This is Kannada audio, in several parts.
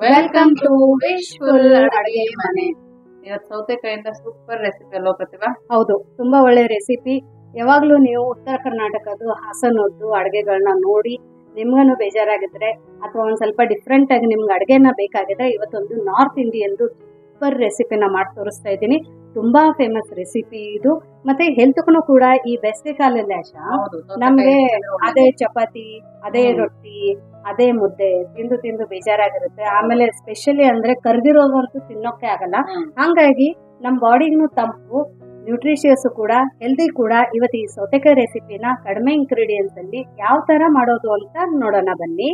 ವೆಲ್ಕಮ್ ಟು ವಿಶ್ಫುಲ್ ಅಡುಗೆ ಮನೆ. ಇವತ್ತು ಸೌತೆಕಾಯಿಂದ ಸೂಪರ್ ರೆಸಿಪಿ ಅಲ್ವಾ ಪ್ರತಿಭಾ? ಹೌದು, ತುಂಬಾ ಒಳ್ಳೆ ರೆಸಿಪಿ. ಯಾವಾಗ್ಲೂ ನೀವು ಉತ್ತರ ಕರ್ನಾಟಕದ್ದು ಹಾಸನದ್ದು ಅಡುಗೆಗಳನ್ನ ನೋಡಿ ನಿಮ್ಗನು ಬೇಜಾರಾಗಿದ್ರೆ ಅಥವಾ ಒಂದ್ ಸ್ವಲ್ಪ ಡಿಫ್ರೆಂಟ್ ಆಗಿ ನಿಮ್ಗೆ ಅಡುಗೆನ ಬೇಕಾಗಿದ್ರೆ ಇವತ್ತೊಂದು ನಾರ್ತ್ ಇಂಡಿಯನ್ದು ಸೂಪರ್ ರೆಸಿಪಿನ ಮಾಡಿ ತೋರಿಸ್ತಾ ಇದ್ದೀನಿ. ತುಂಬಾ ಫೇಮಸ್ ರೆಸಿಪಿ ಇದು, ಮತ್ತೆ ಹೆಲ್ತ್ಗೂ ಕೂಡ ಈ ಬೇಸಿಗೆ ಕಾಲದಲ್ಲಿ ನಮ್ಗೆ ಅದೇ ಚಪಾತಿ, ಅದೇ ರೊಟ್ಟಿ, ಅದೇ ಮುದ್ದೆ ತಿಂದು ತಿಂದು ಬೇಜಾರಾಗಿರುತ್ತೆ. ಆಮೇಲೆ ಸ್ಪೆಷಲಿ ಅಂದ್ರೆ ಕರ್ದಿರೋದಂತೂ ತಿನ್ನೋಕೆ ಆಗಲ್ಲ. ಹಂಗಾಗಿ ನಮ್ ಬಾಡಿಗೂ ತಂಪು, ನ್ಯೂಟ್ರಿಷಿಯಸ್ ಕೂಡ, ಹೆಲ್ದಿ ಕೂಡ. ಇವತ್ತು ಈ ಸೌತೆಕಾಯಿ ರೆಸಿಪಿನ ಕಡಿಮೆ ಇಂಗ್ರೀಡಿಯೆಂಟ್ಸ್ ಅಲ್ಲಿ ಯಾವ ತರ ಮಾಡೋದು ಅಂತ ನೋಡೋಣ ಬನ್ನಿ.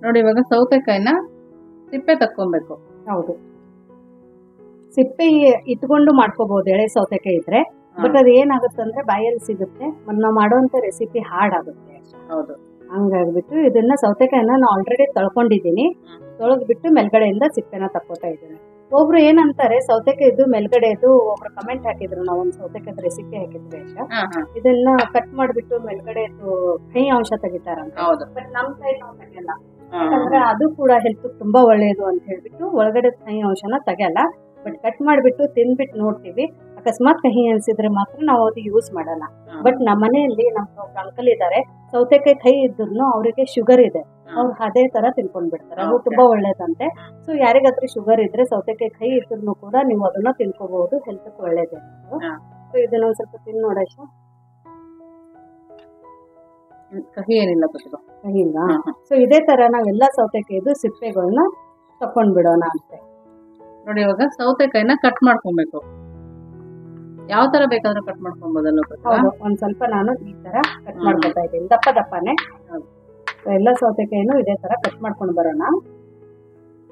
ನೋಡಿ, ಇವಾಗ ಸೌತೆಕಾಯಿನ ಸಿಪ್ಪೆ ತಕ್ಕೊಬೇಕು. ಹೌದು, ಸಿಪ್ಪೆ ಇಟ್ಕೊಂಡು ಮಾಡ್ಕೋಬಹುದು ಎಳೆ ಸೌತೆಕಾಯಿ ಇದ್ರೆ. ಬಟ್ ಅದು ಏನಾಗುತ್ತೆ ಅಂದ್ರೆ ಬಾಯಲ್ಲಿ ಸಿಗುತ್ತೆ, ನಾವು ಮಾಡುವಂತ ರೆಸಿಪಿ ಹಾರ್ಡ್ ಆಗುತ್ತೆ. ಹೌದು, ಹಂಗಾಗ್ಬಿಟ್ಟು ಇದನ್ನ ಸೌತೆಕಾಯಿನ ನಾನು ಆಲ್ರೆಡಿ ತೊಳ್ಕೊಂಡಿದ್ದೀನಿ. ತೊಳೆದ್ಬಿಟ್ಟು ಮೇಲ್ಗಡೆಯಿಂದ ಸಿಪ್ಪೆನ ತಕ್ಕೋತಾ ಇದ್ದೀನಿ. ಒಬ್ರು ಏನಂತಾರೆ ಸೌತೆಕಾಯಿದು ಮೇಲ್ಗಡೆದು, ಒಬ್ರು ಕಮೆಂಟ್ ಹಾಕಿದ್ರು, ನಾವು ಒಂದು ಸೌತೆಕಾಯಿ ರೆಸಿಪಿ ಹಾಕಿದ್ವಿ ಇದನ್ನ ಕಟ್ ಮಾಡ್ಬಿಟ್ಟು ಮೇಲ್ಗಡೆದು ಕಹಿ ಅಂಶ ತೆಗಿತಾರಂತ. ಬಟ್ ನಮ್ ಸೈಡ್ ನಾವು ತೆಗಿಯಲ್ಲ, ಯಾಕಂದ್ರೆ ಅದು ಕೂಡ ಹೆಲ್ತ್ ತುಂಬಾ ಒಳ್ಳೇದು ಅಂತ ಹೇಳ್ಬಿಟ್ಟು ಒಳಗಡೆ ಕಹಿ ಅಂಶನ ತೆಗಿಯಲ್ಲ. ಬಟ್ ಕಟ್ ಮಾಡ್ಬಿಟ್ಟು ತಿಂದ್ಬಿಟ್ಟು ನೋಡ್ತೀವಿ. ಅಕಸ್ಮಾತ್ ಕಹಿ ಅನ್ಸಿದ್ರೆ ಮಾತ್ರ ನಾವು ಅದು ಯೂಸ್ ಮಾಡಲ್ಲ. ಬಟ್ ನಮ್ಮ ಮನೆಯಲ್ಲಿ ನಮ್ಮ ಅಂಕಲ್ ಇದ್ದಾರೆ, ಸೌತೆಕಾಯಿ ಕಹಿ ಇದ್ರು ಅವರಿಗೆ ಶುಗರ್ ಇದೆ, ಅವ್ರು ಅದೇ ತರ ತಿನ್ಕೊಂಡ್ ಬಿಡ್ತಾರೆ. ಅದು ತುಂಬಾ ಒಳ್ಳೇದಂತೆ. ಸೊ ಯಾರಿಗಾದ್ರೂ ಶುಗರ್ ಇದ್ರೆ ಸೌತೆಕಾಯಿ ಕಹಿ ಇದ್ರು ಕೂಡ ನೀವು ಅದನ್ನ ತಿನ್ಕೋಬಹುದು, ಹೆಲ್ತ್ ಒಳ್ಳೇದೇ. ಸೊ ಇದನ್ನ ಒಂದ್ ಸ್ವಲ್ಪ ತಿನ್ ನೋಡಶ. ಕಹಿ ಏನಿಲ್ಲ, ಕಹಿ ಇಲ್ಲ. ಸೊ ಇದೇ ತರ ನಾವೆಲ್ಲಾ ಸೌತೆಕಾಯಿದು ಸಿಪ್ಪೆಗಳನ್ನ ತಕೊಂಡ್ ಬಿಡೋಣ ಅಂತೆ. ನೋಡಿ, ಇವಾಗ ಸೌತೆಕಾಯಿನ ಕಟ್ ಮಾಡ್ಕೊಬೇಕು. ಯಾವ ತರ ಬೇಕಾದ್ರೂ ಕಟ್ ಮಾಡ್ಕೊಬೋದಲ್ಲ? ಒಂದ್ ಸ್ವಲ್ಪ ನಾನು ಈ ತರ ಕಟ್ ಮಾಡ್ಕೊತಾ ಇದ್ದೀನಿ, ದಪ್ಪ ದಪ್ಪನೆ. ಎಲ್ಲ ಸೌತೆಕಾಯಿನೂ ಇದೇ ತರ ಕಟ್ ಮಾಡ್ಕೊಂಡು ಬರೋಣ.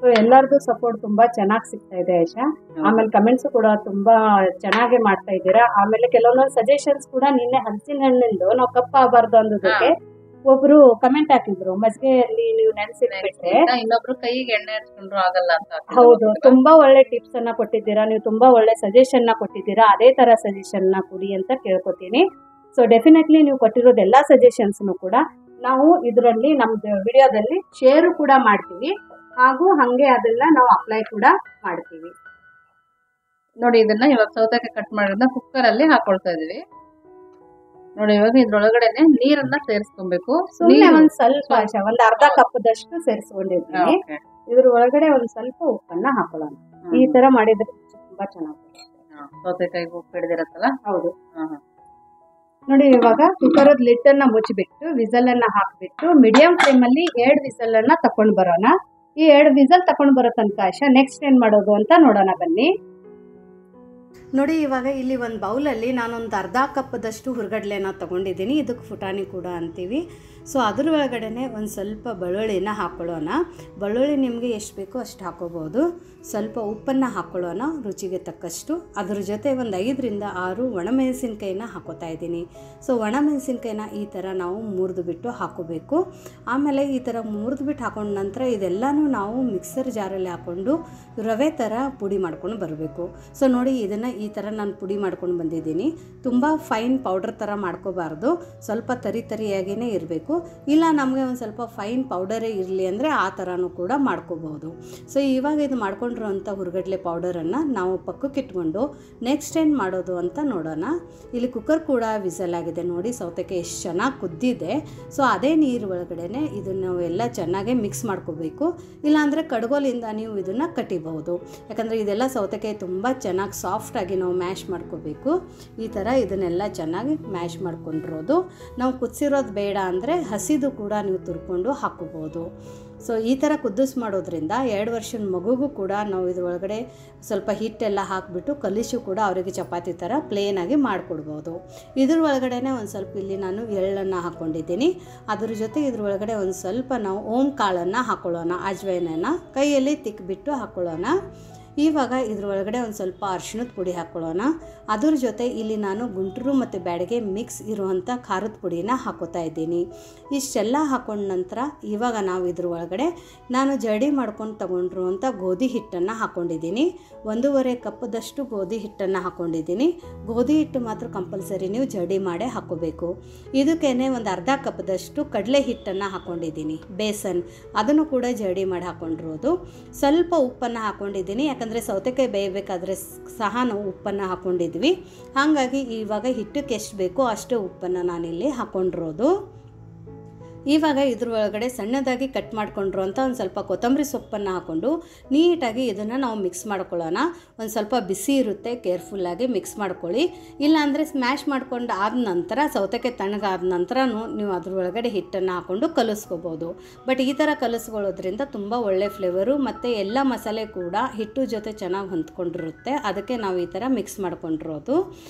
ಸೊ ಎಲ್ಲಾರ್ದು ಸಪೋರ್ಟ್ ತುಂಬಾ ಚೆನ್ನಾಗಿ ಸಿಗ್ತಾ ಇದೆ ಆಶಾ. ಆಮೇಲೆ ಕಮೆಂಟ್ಸ್ ಕೂಡ ತುಂಬಾ ಚೆನ್ನಾಗಿ ಮಾಡ್ತಾ ಇದ್ದೀರಾ. ಆಮೇಲೆ ಕೆಲವೊಂದೊಂದು ಸಜೆಷನ್ಸ್ ಕೂಡ, ನಿನ್ನೆ ಹಲಸಿನ ಹಣ್ಣಿಂದು ನಾವು ಕಪ್ಪ ಆಗಬಾರ್ದು ಅನ್ನೋದಕ್ಕೆ ಒಬ್ರು ಕಮೆಂಟ್ ಹಾಕಿದ್ರು, ಮಜ್ಜಿಗೆಯಲ್ಲಿ ನೀವು ನೆನೆಸಿಟ್ಬಿಟ್ರೆ ಇನ್ನೊಬ್ರು ಕೈಗೆ ಎಣ್ಣೆ ಹಚ್ಕೊಂಡ್ರು ಆಗಲ್ಲ ಅಂತ. ಹೌದು, ತುಂಬಾ ಒಳ್ಳೆ ಟಿಪ್ಸ್ ಅನ್ನ ಕೊಟ್ಟಿದ್ದೀರಾ ನೀವು, ತುಂಬಾ ಒಳ್ಳೆ ಸಜೆಷನ್ ನ ಕೊಟ್ಟಿದ್ದೀರಾ. ಅದೇ ತರ ಸಜೆಷನ್ ನ ಕೊಡಿ ಅಂತ ಕೇಳ್ಕೊತೀನಿ. ಸೊ ಡೆಫಿನೆಟ್ಲಿ ನೀವು ಕೊಟ್ಟಿರೋದು ಎಲ್ಲಾ ಸಜೆಷನ್ಸ್ ಕೂಡ ನಾವು ಇದರಲ್ಲಿ ನಮ್ದು ವಿಡಿಯೋದಲ್ಲಿ ಶೇರ್ ಕೂಡ ಮಾಡ್ತೀವಿ, ಹಾಗೂ ಹಂಗೆ ಅದನ್ನ ನಾವು ಅಪ್ಲೈ ಕೂಡ ಮಾಡ್ತೀವಿ. ನೋಡಿ, ಇದನ್ನ ಇವಾಗ ಸೌತೆಕಾಯಿ ಕಟ್ ಮಾಡೋದನ್ನ ಕುಕ್ಕರ್ ಅಲ್ಲಿ ಹಾಕೊಳ್ತಾ ಇದೀವಿ. ನೋಡಿ, ಇವಾಗ ಇದ್ರೊಳಗಡೆನೆ ನೀರನ್ನ ಸೇರಿಸ್ಕೊಬೇಕು. ಸುಮ್ಮನೆ ಒಂದ್ ಸ್ವಲ್ಪ ಒಂದ್ ಅರ್ಧ ಕಪ್ದಷ್ಟು ಸೇರಿಸ್ಕೊಂಡಿದ್ದೀನಿ. ಇದ್ರ ಒಳಗಡೆ ಒಂದ್ ಸ್ವಲ್ಪ ಉಪ್ಪನ್ನ ಹಾಕೊಳ್ಳೋಣ. ಈ ತರ ಮಾಡಿದ್ರೆ ತುಂಬಾ ಚೆನ್ನಾಗಿ ಸೌತೆಕಾಯಿ ಉಪ್ಪು ಹಿಡಿದಿರತ್ತಲ್ಲ. ಹೌದು. ನೋಡಿ, ಇವಾಗ ಕುಕ್ಕರ್ ಲಿಡ್ ಅನ್ನ ಮುಚ್ಚಿಬಿಟ್ಟು ವಿಸಲ್ ಅನ್ನ ಹಾಕ್ಬಿಟ್ಟು ಮೀಡಿಯಂ ಫ್ಲೇಮ್ ಅಲ್ಲಿ 2 ವಿಸಲ್ ಅನ್ನ ತಕೊಂಡ್ ಬರೋಣ. ಈ 2 ವಿಸಲ್ ತಕೊಂಡ್ ಬರೋ ತನಕ ಆಶಾ ನೆಕ್ಸ್ಟ್ ಏನ್ ಮಾಡೋದು ಅಂತ ನೋಡೋಣ ಬನ್ನಿ. ನೋಡಿ, ಇವಾಗ ಇಲ್ಲಿ ಒಂದು ಬೌಲಲ್ಲಿ ನಾನೊಂದು ಅರ್ಧ ಕಪ್ದಷ್ಟು ಹುರ್ಗಡ್ಲೆನ ತೊಗೊಂಡಿದ್ದೀನಿ. ಇದಕ್ಕೆ ಫುಟಾಣಿ ಕೂಡ ಅಂತೀವಿ. ಸೊ ಅದ್ರ ಒಳಗಡೆ ಒಂದು ಸ್ವಲ್ಪ ಬೆಳ್ಳುಳ್ಳಿನ ಹಾಕ್ಕೊಳ್ಳೋಣ. ಬೆಳ್ಳುಳ್ಳಿ ನಿಮಗೆ ಎಷ್ಟು ಬೇಕೋ ಅಷ್ಟು ಹಾಕೋಬೋದು. ಸ್ವಲ್ಪ ಉಪ್ಪನ್ನು ಹಾಕ್ಕೊಳ್ಳೋಣ ರುಚಿಗೆ ತಕ್ಕಷ್ಟು. ಅದ್ರ ಜೊತೆ ಒಂದು 5ರಿಂದ 6 ಒಣಮೆಣಸಿನ್ಕಾಯಿನ ಹಾಕೋತಾ ಇದ್ದೀನಿ. ಸೊ ಒಣಮೆಣಸಿನ್ಕಾಯಿನ ಈ ಥರ ನಾವು ಮುರಿದುಬಿಟ್ಟು ಹಾಕೋಬೇಕು. ಆಮೇಲೆ ಈ ಥರ ಮುರಿದುಬಿಟ್ಟು ಹಾಕೊಂಡ ನಂತರ ಇದೆಲ್ಲನೂ ನಾವು ಮಿಕ್ಸರ್ ಜಾರಲ್ಲಿ ಹಾಕ್ಕೊಂಡು ರವೆ ಥರ ಪುಡಿ ಮಾಡ್ಕೊಂಡು ಬರಬೇಕು. ಸೊ ನೋಡಿ, ಇದನ್ನು ಈ ಥರ ನಾನು ಪುಡಿ ಮಾಡ್ಕೊಂಡು ಬಂದಿದ್ದೀನಿ. ತುಂಬ ಫೈನ್ ಪೌಡರ್ ಥರ ಮಾಡ್ಕೋಬಾರ್ದು, ಸ್ವಲ್ಪ ತರಿಯಾಗಿಯೇ ಇರಬೇಕು. ಇಲ್ಲ ನಮಗೆ ಒಂದು ಸ್ವಲ್ಪ ಫೈನ್ ಪೌಡರೇ ಇರಲಿ ಅಂದರೆ ಆ ಥರನೂ ಕೂಡ ಮಾಡ್ಕೋಬಹುದು. ಸೊ ಇವಾಗ ಇದು ಮಾಡ್ಕೊಂಡಿರೋಂಥ ಹುರ್ಗಡ್ಲೆ ಪೌಡರನ್ನು ನಾವು ಪಕ್ಕಕ್ಕೆ ಇಟ್ಕೊಂಡು ನೆಕ್ಸ್ಟ್ ಏನು ಮಾಡೋದು ಅಂತ ನೋಡೋಣ. ಇಲ್ಲಿ ಕುಕ್ಕರ್ ಕೂಡ ವಿಸಲ್ ಆಗಿದೆ. ನೋಡಿ, ಸೌತೆಕಾಯಿ ಎಷ್ಟು ಚೆನ್ನಾಗಿ ಕುದ್ದಿದೆ. ಸೊ ಅದೇ ನೀರು ಒಳಗಡೆ ಇದನ್ನು ಎಲ್ಲ ಚೆನ್ನಾಗಿ ಮಿಕ್ಸ್ ಮಾಡ್ಕೋಬೇಕು. ಇಲ್ಲಾಂದರೆ ಕಡ್ಗೋಲಿಂದ ನೀವು ಇದನ್ನು ಕಟ್ಟಿಬಹುದು, ಯಾಕಂದರೆ ಇದೆಲ್ಲ ಸೌತೆಕಾಯಿ ತುಂಬ ಚೆನ್ನಾಗಿ ಸಾಫ್ಟಾಗಿ ನಾವು ಮ್ಯಾಶ್ ಮಾಡ್ಕೋಬೇಕು. ಈ ಥರ ಇದನ್ನೆಲ್ಲ ಚೆನ್ನಾಗಿ ಮ್ಯಾಶ್ ಮಾಡ್ಕೊಂಡಿರೋದು. ನಾವು ಕುದಿಸಿರೋದು ಬೇಡ ಅಂದರೆ ಹಸಿದು ಕೂಡ ನೀವು ತುರ್ಕೊಂಡು ಹಾಕೋಬೋದು. ಸೊ ಈ ಥರ ಕುದಿಸ್ ಮಾಡೋದ್ರಿಂದ 2 ವರ್ಷದ ಮಗುಗೂ ಕೂಡ ನಾವು ಇದ್ರೊಳಗಡೆ ಸ್ವಲ್ಪ ಹಿಟ್ಟೆಲ್ಲ ಹಾಕಿಬಿಟ್ಟು ಕಲಿಸು ಕೂಡ ಅವರಿಗೆ ಚಪಾತಿ ಥರ ಪ್ಲೇನಾಗಿ ಮಾಡಿಕೊಡ್ಬೋದು. ಇದ್ರ ಒಳಗಡೆ ಒಂದು ಸ್ವಲ್ಪ ಇಲ್ಲಿ ನಾನು ಎಳ್ಳನ್ನು ಹಾಕ್ಕೊಂಡಿದ್ದೀನಿ. ಅದ್ರ ಜೊತೆ ಇದ್ರೊಳಗಡೆ ಒಂದು ಸ್ವಲ್ಪ ನಾವು ಓಂ ಕಾಳನ್ನು ಹಾಕ್ಕೊಳ್ಳೋಣ, ಅಜ್ವೈನನ್ನು ಕೈಯಲ್ಲಿ ತಿಕ್ಬಿಟ್ಟು ಹಾಕ್ಕೊಳ್ಳೋಣ. ಇವಾಗ ಇದ್ರೊಳಗಡೆ ಒಂದು ಸ್ವಲ್ಪ ಅರಿಶಿಣದ ಪುಡಿ ಹಾಕ್ಕೊಳ್ಳೋಣ. ಅದ್ರ ಜೊತೆ ಇಲ್ಲಿ ನಾನು ಗುಂಟೂರು ಮತ್ತು ಬ್ಯಾಡಗೆ ಮಿಕ್ಸ್ ಇರುವಂಥ ಖಾರದ ಪುಡಿನ ಹಾಕೋತಾ ಇದ್ದೀನಿ. ಇಷ್ಟೆಲ್ಲ ಹಾಕೊಂಡ ನಂತರ ಇವಾಗ ನಾವು ಇದ್ರೊಳಗಡೆ ನಾನು ಜಡಿ ಮಾಡ್ಕೊಂಡು ತಗೊಂಡಿರುವಂಥ ಗೋಧಿ ಹಿಟ್ಟನ್ನು ಹಾಕ್ಕೊಂಡಿದ್ದೀನಿ. 1.5 ಕಪ್ದಷ್ಟು ಗೋಧಿ ಹಿಟ್ಟನ್ನು ಹಾಕ್ಕೊಂಡಿದ್ದೀನಿ. ಗೋಧಿ ಹಿಟ್ಟು ಮಾತ್ರ ಕಂಪಲ್ಸರಿ ನೀವು ಜಡಿ ಮಾಡೇ ಹಾಕ್ಕೋಬೇಕು. ಇದಕ್ಕೇನೆ ಒಂದು ಅರ್ಧ ಕಪ್ದಷ್ಟು ಕಡಲೆ ಹಿಟ್ಟನ್ನು ಹಾಕ್ಕೊಂಡಿದ್ದೀನಿ, ಬೇಸನ್, ಅದನ್ನು ಕೂಡ ಜಡಿ ಮಾಡಿ ಹಾಕ್ಕೊಂಡಿರೋದು. ಸ್ವಲ್ಪ ಉಪ್ಪನ್ನು ಹಾಕ್ಕೊಂಡಿದ್ದೀನಿ, ಯಾಕಂದರೆ ಸೌತೆಕಾಯಿ ಬೇಯಬೇಕಾದ್ರೆ ಸಹ ನಾವು ಉಪ್ಪನ್ನು ಹಾಕ್ಕೊಂಡಿದ್ವಿ. ಹಾಗಾಗಿ ಇವಾಗ ಹಿಟ್ಟಕ್ಕೆ ಎಷ್ಟು ಬೇಕೋ ಅಷ್ಟು ಉಪ್ಪನ್ನು ನಾನಿಲ್ಲಿ ಹಾಕ್ಕೊಂಡಿರೋದು. ಇವಾಗ ಇದ್ರೊಳಗಡೆ ಸಣ್ಣದಾಗಿ ಕಟ್ ಮಾಡ್ಕೊಂಡಿರೋಂಥ ಒಂದು ಸ್ವಲ್ಪ ಕೊತ್ತಂಬರಿ ಸೊಪ್ಪನ್ನು ಹಾಕ್ಕೊಂಡು ನೀಟಾಗಿ ಇದನ್ನು ನಾವು ಮಿಕ್ಸ್ ಮಾಡ್ಕೊಳ್ಳೋಣ. ಒಂದು ಸ್ವಲ್ಪ ಬಿಸಿ ಇರುತ್ತೆ, ಕೇರ್ಫುಲ್ಲಾಗಿ ಮಿಕ್ಸ್ ಮಾಡ್ಕೊಳ್ಳಿ. ಇಲ್ಲಾಂದರೆ ಸ್ಮ್ಯಾಶ್ ಮಾಡ್ಕೊಂಡು ಆದ ನಂತರ ಸೌತೆಕಾಯಿ ತಣ್ಣಗಾದ ನಂತರನೂ ನೀವು ಅದ್ರೊಳಗಡೆ ಹಿಟ್ಟನ್ನು ಹಾಕ್ಕೊಂಡು ಕಲಿಸ್ಕೋಬೋದು. ಬಟ್ ಈ ಥರ ಕಲಿಸ್ಕೊಳ್ಳೋದ್ರಿಂದ ತುಂಬ ಒಳ್ಳೆ ಫ್ಲೇವರು ಮತ್ತು ಎಲ್ಲ ಮಸಾಲೆ ಕೂಡ ಹಿಟ್ಟು ಜೊತೆ ಚೆನ್ನಾಗಿ ಹೊಂದ್ಕೊಂಡಿರುತ್ತೆ. ಅದಕ್ಕೆ ನಾವು ಈ ಥರ ಮಿಕ್ಸ್ ಮಾಡ್ಕೊಂಡಿರೋದು.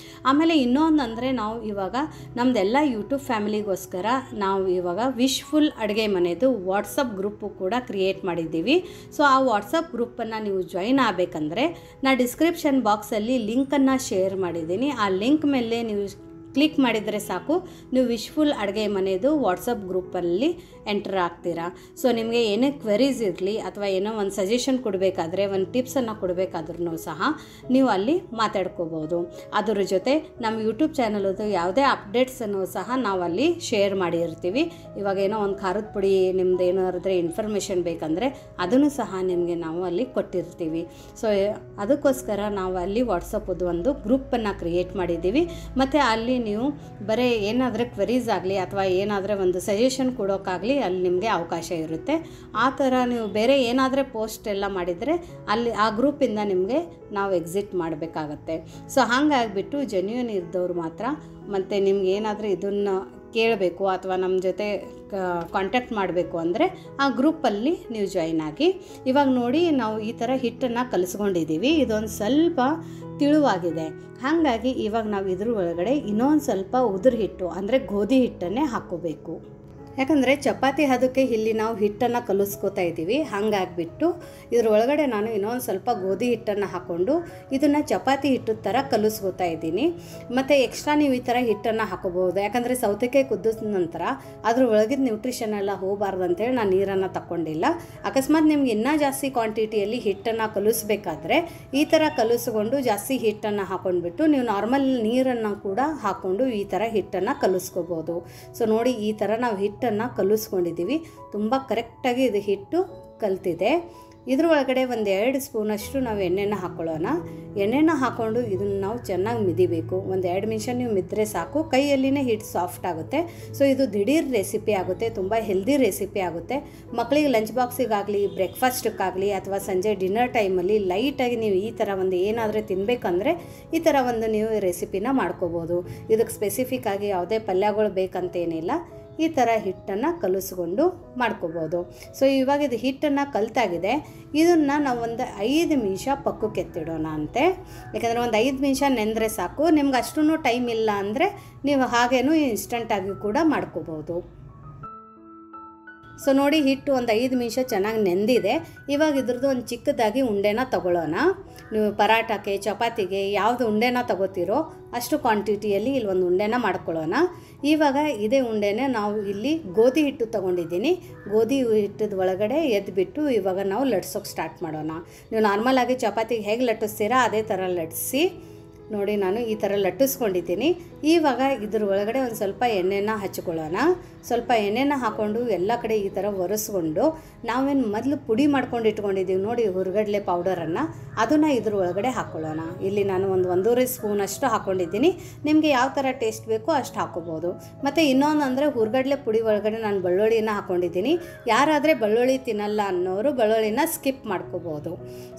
ಆಮೇಲೆ ಇನ್ನೊಂದು ಅಂದರೆ ನಾವು ಇವಾಗ ನಮ್ಮದೆಲ್ಲ ಯೂಟ್ಯೂಬ್ ಫ್ಯಾಮಿಲಿಗೋಸ್ಕರ ನಾವು ಇವಾಗ ವಿಶ್ಫುಲ್ ಅಡುಗೆ ಮನೆದು ವಾಟ್ಸಪ್ ಗ್ರೂಪು ಕೂಡ ಕ್ರಿಯೇಟ್ ಮಾಡಿದ್ದೀವಿ. ಸೊ ಆ ವಾಟ್ಸಪ್ ಗ್ರೂಪನ್ನು ನೀವು ಜಾಯಿನ್ ಆಗಬೇಕಂದ್ರೆ ನಾನು ಡಿಸ್ಕ್ರಿಪ್ಷನ್ ಬಾಕ್ಸಲ್ಲಿ ಲಿಂಕನ್ನು ಶೇರ್ ಮಾಡಿದ್ದೀನಿ. ಆ ಲಿಂಕ್ ಮೇಲೆ ನೀವು ಕ್ಲಿಕ್ ಮಾಡಿದರೆ ಸಾಕು, ನೀವು ವಿಶ್ಫುಲ್ ಅಡುಗೆ ಮನೆದು ವಾಟ್ಸಪ್ ಗ್ರೂಪಲ್ಲಿ ಎಂಟರ್ ಆಗ್ತೀರಾ. ಸೊ ನಿಮಗೆ ಏನೇ ಕ್ವೆರೀಸ್ ಇರಲಿ ಅಥವಾ ಏನೋ ಒಂದು ಸಜೆಷನ್ ಕೊಡಬೇಕಾದ್ರೆ, ಒಂದು ಟಿಪ್ಸನ್ನು ಕೊಡಬೇಕಾದ್ರೂ ಸಹ ನೀವು ಅಲ್ಲಿ ಮಾತಾಡ್ಕೋಬೋದು. ಅದರ ಜೊತೆ ನಮ್ಮ ಯೂಟ್ಯೂಬ್ ಚಾನಲದು ಯಾವುದೇ ಅಪ್ಡೇಟ್ಸನ್ನು ಸಹ ನಾವು ಅಲ್ಲಿ ಶೇರ್ ಮಾಡಿರ್ತೀವಿ. ಇವಾಗ ಏನೋ ಒಂದು ಖಾರದ ಪುಡಿ ನಿಮ್ದು ಏನಾದ್ರೆ ಇನ್ಫಾರ್ಮೇಷನ್ ಬೇಕಂದರೆ ಅದನ್ನು ಸಹ ನಿಮಗೆ ನಾವು ಅಲ್ಲಿ ಕೊಟ್ಟಿರ್ತೀವಿ. ಸೊ ಅದಕ್ಕೋಸ್ಕರ ನಾವು ಅಲ್ಲಿ ವಾಟ್ಸಪ್ಪದು ಒಂದು ಗ್ರೂಪನ್ನು ಕ್ರಿಯೇಟ್ ಮಾಡಿದ್ದೀವಿ. ಮತ್ತು ಅಲ್ಲಿ ನೀವು ಬರೀ ಏನಾದರೂ ಕ್ವೆರೀಸ್ ಆಗಲಿ ಅಥವಾ ಏನಾದರೂ ಒಂದು ಸಜೆಷನ್ ಕೊಡೋಕ್ಕಾಗಲಿ ಅಲ್ಲಿ ನಿಮಗೆ ಅವಕಾಶ ಇರುತ್ತೆ. ಆ ಥರ ನೀವು ಬೇರೆ ಏನಾದರೂ ಪೋಸ್ಟ್ ಎಲ್ಲ ಮಾಡಿದರೆ ಅಲ್ಲಿ ಆ ಗ್ರೂಪಿಂದ ನಿಮಗೆ ನಾವು ಎಕ್ಸಿಟ್ ಮಾಡಬೇಕಾಗತ್ತೆ. ಸೊ ಹಾಗಾಗಿಬಿಟ್ಟು ಜೆನ್ಯೂನ್ ಇದ್ದವ್ರು ಮಾತ್ರ, ಮತ್ತು ನಿಮ್ಗೆ ಏನಾದರೂ ಇದನ್ನು ಕೇಳಬೇಕು ಅಥವಾ ನಮ್ಮ ಜೊತೆ ಕಾಂಟ್ಯಾಕ್ಟ್ ಮಾಡಬೇಕು ಅಂದರೆ ಆ ಗ್ರೂಪಲ್ಲಿ ನೀವು ಜಾಯಿನ್ ಆಗಿ. ಇವಾಗ ನೋಡಿ ನಾವು ಈ ಥರ ಹಿಟ್ಟನ್ನು ಕಲಿಸ್ಕೊಂಡಿದ್ದೀವಿ. ಇದೊಂದು ಸ್ವಲ್ಪ ತಿಳುವಾಗಿದೆ. ಹಾಗಾಗಿ ಇವಾಗ ನಾವು ಇದ್ರ ಒಳಗಡೆ ಇನ್ನೊಂದು ಸ್ವಲ್ಪ ಉದುರು ಹಿಟ್ಟು ಅಂದರೆ ಗೋಧಿ ಹಿಟ್ಟನ್ನೇ ಹಾಕ್ಕೋಬೇಕು. ಯಾಕಂದರೆ ಚಪಾತಿ ಹದಕ್ಕೆ ಇಲ್ಲಿ ನಾವು ಹಿಟ್ಟನ್ನು ಕಲಿಸ್ಕೋತಾ ಇದ್ದೀವಿ. ಹಾಗಾಗಿಬಿಟ್ಟು ಇದ್ರ ಒಳಗಡೆ ನಾನು ಇನ್ನೊಂದು ಸ್ವಲ್ಪ ಗೋಧಿ ಹಿಟ್ಟನ್ನು ಹಾಕ್ಕೊಂಡು ಇದನ್ನು ಚಪಾತಿ ಹಿಟ್ಟು ಥರ ಕಲಿಸ್ಕೋತಾ ಇದ್ದೀನಿ. ಮತ್ತು ಎಕ್ಸ್ಟ್ರಾ ನೀವು ಈ ಥರ ಹಿಟ್ಟನ್ನು ಹಾಕೋಬೋದು. ಯಾಕಂದರೆ ಸೌತೆಕಾಯಿ ಕುದಿದ ನಂತರ ಅದ್ರ ಒಳಗಿದ ನ್ಯೂಟ್ರಿಷನ್ ಎಲ್ಲ ಹೋಗಬಾರ್ದು ಅಂತೇಳಿ ನಾನು ನೀರನ್ನು ತಗೊಂಡಿಲ್ಲ. ಅಕಸ್ಮಾತ್ ನಿಮ್ಗೆ ಇನ್ನೂ ಜಾಸ್ತಿ ಕ್ವಾಂಟಿಟಿಯಲ್ಲಿ ಹಿಟ್ಟನ್ನು ಕಲಿಸ್ಬೇಕಾದ್ರೆ ಈ ಥರ ಕಲಿಸ್ಕೊಂಡು ಜಾಸ್ತಿ ಹಿಟ್ಟನ್ನು ಹಾಕ್ಕೊಂಡ್ಬಿಟ್ಟು ನೀವು ನಾರ್ಮಲ್ ನೀರನ್ನು ಕೂಡ ಹಾಕ್ಕೊಂಡು ಈ ಥರ ಹಿಟ್ಟನ್ನು ಕಲಿಸ್ಕೋಬೋದು. ಸೊ ನೋಡಿ ಈ ಥರ ನಾವು ಹಿಟ್ಟನ್ನು ಕಲಿಸ್ಕೊಂಡಿದ್ದೀವಿ. ತುಂಬ ಕರೆಕ್ಟಾಗಿ ಇದು ಹಿಟ್ಟು ಕಲ್ತಿದೆ. ಇದ್ರ ಒಳಗಡೆ ಒಂದು 2 ಸ್ಪೂನಷ್ಟು ನಾವು ಎಣ್ಣೆನ ಹಾಕ್ಕೊಳ್ಳೋಣ. ಎಣ್ಣೆನ ಹಾಕ್ಕೊಂಡು ಇದನ್ನು ನಾವು ಚೆನ್ನಾಗಿ ಮಿದಿಬೇಕು. ಒಂದು 2 ನಿಮಿಷ ನೀವು ಮಿದ್ರೆ ಸಾಕು, ಕೈಯಲ್ಲಿನೇ ಹಿಟ್ಟು ಸಾಫ್ಟ್ ಆಗುತ್ತೆ. ಸೊ ಇದು ದಿಢೀರ್ ರೆಸಿಪಿ ಆಗುತ್ತೆ, ತುಂಬ ಹೆಲ್ದಿ ರೆಸಿಪಿ ಆಗುತ್ತೆ. ಮಕ್ಕಳಿಗೆ ಲಂಚ್ ಬಾಕ್ಸಿಗಾಗಲಿ, ಬ್ರೇಕ್ಫಾಸ್ಟಕ್ಕಾಗಲಿ ಅಥವಾ ಸಂಜೆ ಡಿನ್ನರ್ ಟೈಮಲ್ಲಿ ಲೈಟಾಗಿ ನೀವು ಈ ಥರ ಒಂದು ಏನಾದರೂ ತಿನ್ನಬೇಕಂದ್ರೆ ಈ ಥರ ಒಂದು ನೀವು ರೆಸಿಪಿನ ಮಾಡ್ಕೋಬೋದು. ಇದಕ್ಕೆ ಸ್ಪೆಸಿಫಿಕ್ ಆಗಿ ಯಾವುದೇ ಪಲ್ಯಗಳು ಬೇಕಂತೇನಿಲ್ಲ. ಈ ಥರ ಹಿಟ್ಟನ್ನು ಕಲಿಸ್ಕೊಂಡು ಮಾಡ್ಕೋಬೋದು. ಸೊ ಇವಾಗ ಇದು ಹಿಟ್ಟನ್ನು ಕಲ್ತಾಗಿದೆ. ಇದನ್ನು ನಾವು ಒಂದು 5 ನಿಮಿಷ ಪಕ್ಕಕ್ಕೆ ಎತ್ತಿಡೋಣ ಅಂತೆ. ಯಾಕಂದರೆ ಒಂದು 5 ನಿಮಿಷ ನೆಂದರೆ ಸಾಕು. ನಿಮ್ಗೆ ಅಷ್ಟೂ ಟೈಮ್ ಇಲ್ಲ ಅಂದರೆ ನೀವು ಹಾಗೇನೂ ಇನ್ಸ್ಟಂಟಾಗಿ ಕೂಡ ಮಾಡ್ಕೋಬೋದು. ಸೊ ನೋಡಿ ಹಿಟ್ಟು ಒಂದು 5 ನಿಮಿಷ ಚೆನ್ನಾಗಿ ನೆಂದಿದೆ. ಇವಾಗ ಇದ್ರದ್ದು ಒಂದು ಚಿಕ್ಕದಾಗಿ ಉಂಡೆನ ತಗೊಳ್ಳೋಣ. ನೀವು ಪರಾಟಕ್ಕೆ, ಚಪಾತಿಗೆ ಯಾವುದು ಉಂಡೆನ ತಗೋತೀರೋ ಅಷ್ಟು ಕ್ವಾಂಟಿಟಿಯಲ್ಲಿ ಇಲ್ಲಿ ಒಂದು ಉಂಡೆನ ಮಾಡ್ಕೊಳ್ಳೋಣ. ಇವಾಗ ಇದೇ ಉಂಡೆನೇ ನಾವು ಇಲ್ಲಿ ಗೋಧಿ ಹಿಟ್ಟು ತೊಗೊಂಡಿದ್ದೀನಿ. ಗೋಧಿ ಹಿಟ್ಟದ ಒಳಗಡೆ ಎದ್ಬಿಟ್ಟು ಇವಾಗ ನಾವು ಲಟ್ಸೋಕೆ ಸ್ಟಾರ್ಟ್ ಮಾಡೋಣ. ನೀವು ನಾರ್ಮಲಾಗಿ ಚಪಾತಿಗೆ ಹೇಗೆ ಲಟ್ಟಿಸ್ತೀರಾ ಅದೇ ಥರ ಲಟ್ಟಿಸಿ. ನೋಡಿ ನಾನು ಈ ಥರ ಲಟ್ಟಿಸ್ಕೊಂಡಿದ್ದೀನಿ. ಇವಾಗ ಇದ್ರ ಒಳಗಡೆ ಒಂದು ಸ್ವಲ್ಪ ಎಣ್ಣೆನ ಹಚ್ಕೊಳ್ಳೋಣ. ಸ್ವಲ್ಪ ಎಣ್ಣೆನ ಹಾಕ್ಕೊಂಡು ಎಲ್ಲ ಕಡೆ ಈ ಥರ ಒರೆಸ್ಕೊಂಡು ನಾವೇನು ಮೊದಲು ಪುಡಿ ಮಾಡ್ಕೊಂಡು ಇಟ್ಕೊಂಡಿದ್ದೀವಿ ನೋಡಿ ಹುರ್ಗಡ್ಲೆ ಪೌಡರನ್ನು, ಅದನ್ನು ಇದ್ರ ಒಳಗಡೆ ಹಾಕ್ಕೊಳ್ಳೋಣ. ಇಲ್ಲಿ ನಾನು ಒಂದು 1.5 ಸ್ಪೂನಷ್ಟು ಹಾಕ್ಕೊಂಡಿದ್ದೀನಿ. ನಿಮಗೆ ಯಾವ ಥರ ಟೇಸ್ಟ್ ಬೇಕೋ ಅಷ್ಟು ಹಾಕ್ಕೋಬೋದು. ಮತ್ತು ಇನ್ನೊಂದು ಅಂದರೆ ಹುರ್ಗಡ್ಲೆ ಪುಡಿ ಒಳಗಡೆ ನಾನು ಬೆಳ್ಳುಳ್ಳಿನ ಹಾಕ್ಕೊಂಡಿದ್ದೀನಿ. ಯಾರಾದರೆ ಬೆಳ್ಳುಳ್ಳಿ ತಿನ್ನಲ್ಲ ಅನ್ನೋರು ಬೆಳ್ಳುಳ್ಳಿನ ಸ್ಕಿಪ್ ಮಾಡ್ಕೋಬೋದು.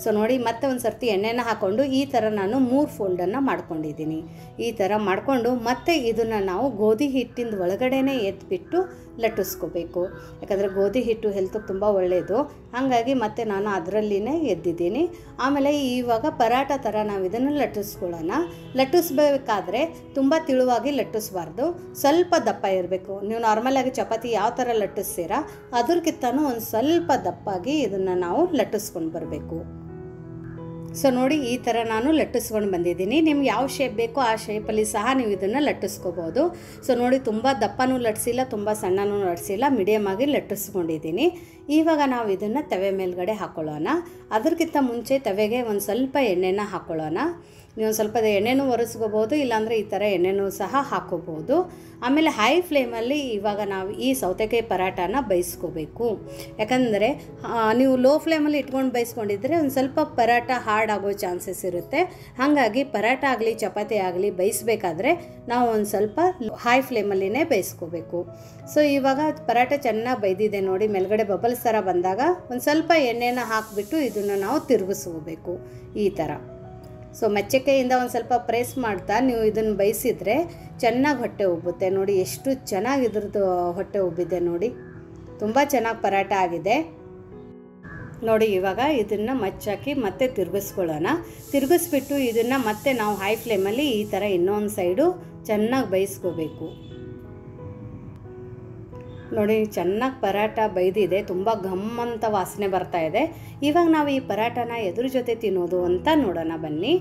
ಸೊ ನೋಡಿ ಮತ್ತೆ ಒಂದು ಸರ್ತಿ ಎಣ್ಣೆನ ಹಾಕ್ಕೊಂಡು ಈ ಥರ ನಾನು 3 ಫೋಲ್ಡನ್ನು ಮಾಡ್ಕೊಂಡಿದ್ದೀನಿ. ಈ ಥರ ಮಾಡಿಕೊಂಡು ಮತ್ತೆ ಇದನ್ನು ನಾವು ಗೋಧಿ ಹಿಟ್ಟಿಂದ ಒಳಗಡೆನೇ ಎತ್ಬಿಟ್ಟು ಲಟ್ಟಿಸ್ಕೋಬೇಕು. ಯಾಕಂದರೆ ಗೋಧಿ ಹಿಟ್ಟು ಹೆಲ್ತಿಗೆ ತುಂಬ ಒಳ್ಳೆಯದು. ಹಾಗಾಗಿ ಮತ್ತೆ ನಾನು ಅದರಲ್ಲಿನೇ ಎದ್ದಿದ್ದೀನಿ. ಆಮೇಲೆ ಇವಾಗ ಪರಾಟ ಥರ ನಾವು ಇದನ್ನು ಲಟ್ಟಿಸ್ಕೊಳ್ಳೋಣ. ಲಟ್ಟಿಸ್ಬೇಕಾದ್ರೆ ತುಂಬ ತಿಳುವಾಗಿ ಲಟ್ಟಿಸ್ಬಾರ್ದು, ಸ್ವಲ್ಪ ದಪ್ಪ ಇರಬೇಕು. ನೀವು ನಾರ್ಮಲಾಗಿ ಚಪಾತಿ ಯಾವ ಥರ ಲಟ್ಟಿಸ್ತೀರಾ ಅದಕ್ಕಿಂತನೂ ಒಂದು ಸ್ವಲ್ಪ ದಪ್ಪಾಗಿ ಇದನ್ನು ನಾವು ಲಟ್ಟಿಸ್ಕೊಂಡು ಬರಬೇಕು. ಸೊ ನೋಡಿ ಈ ಥರ ನಾನು ಲಟ್ಟಿಸ್ಕೊಂಡು ಬಂದಿದ್ದೀನಿ. ನಿಮ್ಗೆ ಯಾವ ಶೇಪ್ ಬೇಕೋ ಆ ಶೇಪಲ್ಲಿ ಸಹ ನೀವು ಇದನ್ನು ಲಟ್ಟಿಸ್ಕೋಬೋದು. ಸೊ ನೋಡಿ ತುಂಬ ದಪ್ಪನೂ ಲಟ್ಟಿಸಿಲ್ಲ, ತುಂಬ ಸಣ್ಣನೂ ಲಟ್ಟಿಸಿಲ್ಲ, ಮೀಡಿಯಮ್ ಆಗಿ ಲಟ್ಟಿಸ್ಕೊಂಡಿದ್ದೀನಿ. ಇವಾಗ ನಾವು ಇದನ್ನು ತವೆ ಮೇಲ್ಗಡೆ ಹಾಕ್ಕೊಳ್ಳೋಣ. ಅದಕ್ಕಿಂತ ಮುಂಚೆ ತವೆಗೆ ಒಂದು ಸ್ವಲ್ಪ ಎಣ್ಣೆನ ಹಾಕ್ಕೊಳ್ಳೋಣ. ನೀವು ಸ್ವಲ್ಪ ಎಣ್ಣೆನೂ ಒರೆಸ್ಕೋಬೋದು, ಇಲ್ಲಾಂದರೆ ಈ ಥರ ಎಣ್ಣೆನೂ ಸಹ ಹಾಕ್ಕೋಬೋದು. ಆಮೇಲೆ ಹೈ ಫ್ಲೇಮಲ್ಲಿ ಇವಾಗ ನಾವು ಈ ಸೌತೆಕಾಯಿ ಪರಾಟಾನ ಬೇಯಿಸ್ಕೋಬೇಕು. ಯಾಕಂದರೆ ನೀವು ಲೋ ಫ್ಲೇಮಲ್ಲಿ ಇಟ್ಕೊಂಡು ಬೇಯಿಸ್ಕೊಂಡಿದ್ರೆ ಒಂದು ಸ್ವಲ್ಪ ಪರಾಟ ಹಾರ್ಡ್ ಆಗೋ ಚಾನ್ಸಸ್ ಇರುತ್ತೆ. ಹಾಗಾಗಿ ಪರಾಟ ಆಗಲಿ ಚಪಾತಿ ಆಗಲಿ ಬೇಯಿಸ್ಬೇಕಾದ್ರೆ ನಾವು ಒಂದು ಸ್ವಲ್ಪ ಹೈ ಫ್ಲೇಮಲ್ಲಿನೇ ಬೇಯಿಸ್ಕೋಬೇಕು. ಸೊ ಇವಾಗ ಪರಾಟ ಚೆನ್ನಾಗಿ ಬೇಯ್ದಿದೆ ನೋಡಿ. ಮೇಲ್ಗಡೆ ಬಬಲ್ಸ್ ಥರ ಬಂದಾಗ ಒಂದು ಸ್ವಲ್ಪ ಎಣ್ಣೆನ ಹಾಕಿಬಿಟ್ಟು ಇದನ್ನು ನಾವು ತಿರುಗಿಸ್ಕೋಬೇಕು ಈ ಥರ. ಸೊ ಮಚ್ಚೆಕೆಯಿಂದ ಒಂದು ಸ್ವಲ್ಪ ಪ್ರೆಸ್ ಮಾಡ್ತಾ ನೀವು ಇದನ್ನು ಬೇಯಿಸಿದ್ರೆ ಚೆನ್ನಾಗಿ ಹೊಟ್ಟೆ ಉಬ್ಬುತ್ತೆ. ನೋಡಿ ಎಷ್ಟು ಚೆನ್ನಾಗಿ ಇದ್ರದ್ದು ಹೊಟ್ಟೆ ಉಬ್ಬಿದೆ ನೋಡಿ, ತುಂಬ ಚೆನ್ನಾಗಿ ಪರಾಟ ಆಗಿದೆ ನೋಡಿ. ಇವಾಗ ಇದನ್ನು ಮಚ್ಚಾಕಿ ಮತ್ತೆ ತಿರುಗಿಸ್ಕೊಳ್ಳೋಣ. ತಿರುಗಿಸ್ಬಿಟ್ಟು ಇದನ್ನು ಮತ್ತೆ ನಾವು ಹೈ ಫ್ಲೇಮಲ್ಲಿ ಈ ಥರ ಇನ್ನೊಂದು ಸೈಡು ಚೆನ್ನಾಗಿ ಬೇಯಿಸ್ಕೋಬೇಕು ನೋಡಿ. ಚೆನ್ನಾಗಿ ಪರಾಟ ಬೇಯ್ದಿದೆ, ತುಂಬ ಘಮ್ ಅಂತ ವಾಸನೆ ಬರ್ತಾ ಇದೆ. ಇವಾಗ ನಾವು ಈ ಪರಾಟನ ಎದ್ರ ಜೊತೆ ತಿನ್ನೋದು ಅಂತ ನೋಡೋಣ ಬನ್ನಿ.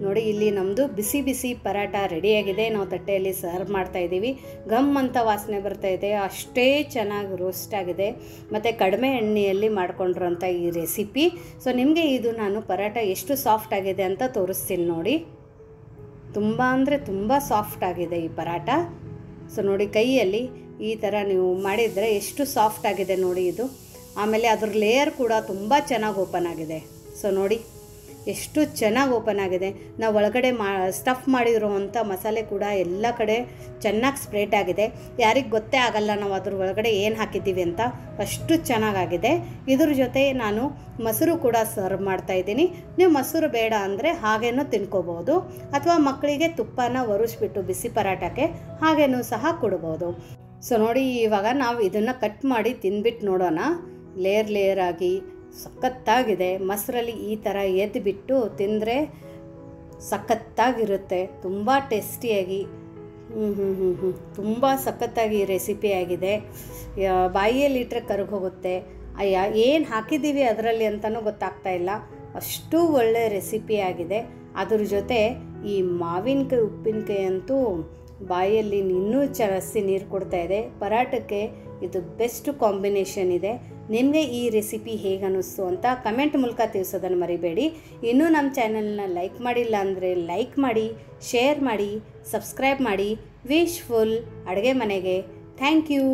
ನೋಡಿ ಇಲ್ಲಿ ನಮ್ಮದು ಬಿಸಿ ಬಿಸಿ ಪರಾಟ ರೆಡಿಯಾಗಿದೆ. ನಾವು ತಟ್ಟೆಯಲ್ಲಿ ಸರ್ವ್ ಮಾಡ್ತಾಯಿದ್ದೀವಿ. ಘಮ್ ಅಂತ ವಾಸನೆ ಬರ್ತಾ ಇದೆ, ಅಷ್ಟೇ ಚೆನ್ನಾಗಿ ರೋಸ್ಟ್ ಆಗಿದೆ ಮತ್ತು ಕಡಿಮೆ ಎಣ್ಣೆಯಲ್ಲಿ ಮಾಡ್ಕೊಂಡಿರೋಂಥ ಈ ರೆಸಿಪಿ. ಸೊ ನಿಮಗೆ ಇದು ನಾನು ಪರಾಟ ಎಷ್ಟು ಸಾಫ್ಟ್ ಆಗಿದೆ ಅಂತ ತೋರಿಸ್ತೀನಿ ನೋಡಿ. ತುಂಬ ಅಂದರೆ ತುಂಬ ಸಾಫ್ಟ್ ಆಗಿದೆ ಈ ಪರಾಟ. ಸೊ ನೋಡಿ ಕೈಯಲ್ಲಿ ಈ ಥರ ನೀವು ಮಾಡಿದರೆ ಎಷ್ಟು ಸಾಫ್ಟ್ ಆಗಿದೆ ನೋಡಿ ಇದು. ಆಮೇಲೆ ಅದ್ರ ಲೇಯರ್ ಕೂಡ ತುಂಬ ಚೆನ್ನಾಗಿ ಓಪನ್ ಆಗಿದೆ. ಸೊ ನೋಡಿ ಎಷ್ಟು ಚೆನ್ನಾಗಿ ಓಪನ್ ಆಗಿದೆ. ನಾವು ಒಳಗಡೆ ಸ್ಟಫ್ ಮಾಡಿರೋವಂಥ ಮಸಾಲೆ ಕೂಡ ಎಲ್ಲ ಕಡೆ ಚೆನ್ನಾಗಿ ಸ್ಪ್ರೆಡ್ ಆಗಿದೆ. ಯಾರಿಗೆ ಗೊತ್ತೇ ಆಗಲ್ಲ ನಾವು ಅದ್ರ ಒಳಗಡೆ ಏನು ಹಾಕಿದ್ದೀವಿ ಅಂತ, ಅಷ್ಟು ಚೆನ್ನಾಗಾಗಿದೆ. ಇದ್ರ ಜೊತೆ ನಾನು ಮೊಸರು ಕೂಡ ಸರ್ವ್ ಮಾಡ್ತಾಯಿದ್ದೀನಿ. ನೀವು ಮೊಸರು ಬೇಡ ಅಂದರೆ ಹಾಗೇನೂ ತಿನ್ಕೋಬೋದು, ಅಥವಾ ಮಕ್ಕಳಿಗೆ ತುಪ್ಪನ ಒರೆಸ್ಬಿಟ್ಟು ಬಿಸಿ ಪರಾಟಕ್ಕೆ ಹಾಗೇನೂ ಸಹ ಕೊಡ್ಬೋದು. ಸೊ ನೋಡಿ ಇವಾಗ ನಾವು ಇದನ್ನು ಕಟ್ ಮಾಡಿ ತಿಂದ್ಬಿಟ್ಟು ನೋಡೋಣ. ಲೇಯರ್ ಆಗಿ ಸಖತ್ತಾಗಿದೆ. ಮೊಸರಲ್ಲಿ ಈ ಥರ ಎದ್ದುಬಿಟ್ಟು ತಿಂದರೆ ಸಖತ್ತಾಗಿರುತ್ತೆ, ತುಂಬ ಟೇಸ್ಟಿಯಾಗಿ. ತುಂಬ ಸಖತ್ತಾಗಿ ರೆಸಿಪಿ ಆಗಿದೆ. ಬಾಯಿಯಲ್ಲಿ ಇಟ್ಟರೆ ಕರಗೋಗುತ್ತೆ. ಅಯ್ಯ ಏನು ಹಾಕಿದ್ದೀವಿ ಅದರಲ್ಲಿ ಅಂತಲೂ ಗೊತ್ತಾಗ್ತಾ ಇಲ್ಲ, ಅಷ್ಟು ಒಳ್ಳೆ ರೆಸಿಪಿ ಆಗಿದೆ. ಅದ್ರ ಜೊತೆ ಈ ಮಾವಿನಕಾಯಿ ಉಪ್ಪಿನಕಾಯಿ ಅಂತೂ ಬಾಯಲ್ಲಿ ಇನ್ನೂ ಜಾಸ್ತಿ ನೀರು ಕೊಡ್ತಾ ಇದೆ. ಪರಾಟಕ್ಕೆ ಇದು ಬೆಸ್ಟ್ ಕಾಂಬಿನೇಷನ್ ಇದೆ. ನಿಮಗೆ ಈ ರೆಸಿಪಿ ಹೇಗೆ ಅನ್ನಿಸ್ತು ಅಂತ ಕಮೆಂಟ್ ಮೂಲಕ ತಿಳಿಸೋದನ್ನು ಮರಿಬೇಡಿ. ಇನ್ನೂ ನಮ್ಮ ಚಾನಲ್ನ ಲೈಕ್ ಮಾಡಿಲ್ಲ ಅಂದರೆ ಲೈಕ್ ಮಾಡಿ, ಶೇರ್ ಮಾಡಿ, ಸಬ್ಸ್ಕ್ರೈಬ್ ಮಾಡಿ. ವಿಶ್ಫುಲ್ ಅಡುಗೆ ಮನೆಗೆ ಥ್ಯಾಂಕ್ ಯು.